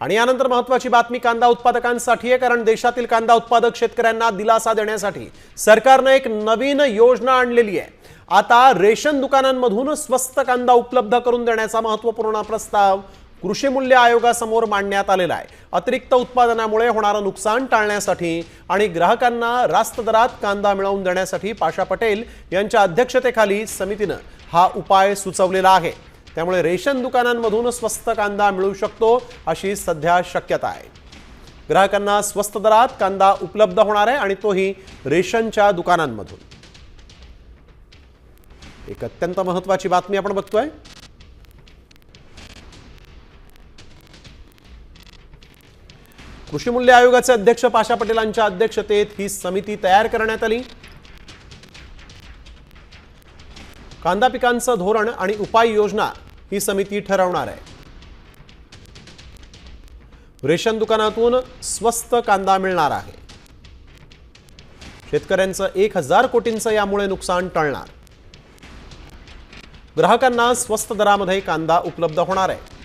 आणि यानंतर महत्त्वाची बातमी कांदा उत्पादकांसाठी आहे, कारण देशातील कांदा उत्पादक शेतकऱ्यांना दिलासा देण्यासाठी सरकारने एक नवीन योजना आणलेली आहे। आता रेशन दुकानांमधून स्वस्त कांदा उपलब्ध करून देण्याचा महत्त्वपूर्ण प्रस्ताव कृषी मूल्य आयोगासमोर मांडण्यात आलेला आहे। अतिरिक्त उत्पादनामुळे होणारे नुकसान टाळण्यासाठी आणि ग्राहकांना रास्त दरात कांदा मिळवून देण्यासाठी पाशा पटेल यांच्या अध्यक्षतेखाली समितीने हा उपाय सुचवलेला आहे। त्यामुळे रेशन दुकानांमधून स्वस्त कांदा मिळू शकतो अशी सध्या शक्यता आहे। ग्राहकांना स्वस्त दरात कांदा उपलब्ध होणार आहे आणि तोही रेशनच्या दुकानांमधून। एक अत्यंत महत्त्वाची बातमी आपण बघतोय। कृषी मूल्य आयोगाचे अध्यक्ष पाशा पटेलांच्या अध्यक्षतेत ही समिती तयार करण्यात आली। कांदा पिकांचं धोरण आणि उपाययोजना ही समिती ठरवणार आहे। रेशन दुकानातून स्वस्त कांदा मिळणार आहे। शेतकऱ्यांचं 1000 कोटींचं यामुळे नुकसान टळणार। ग्राहकांना स्वस्त दरामध्ये कांदा उपलब्ध होणार आहे।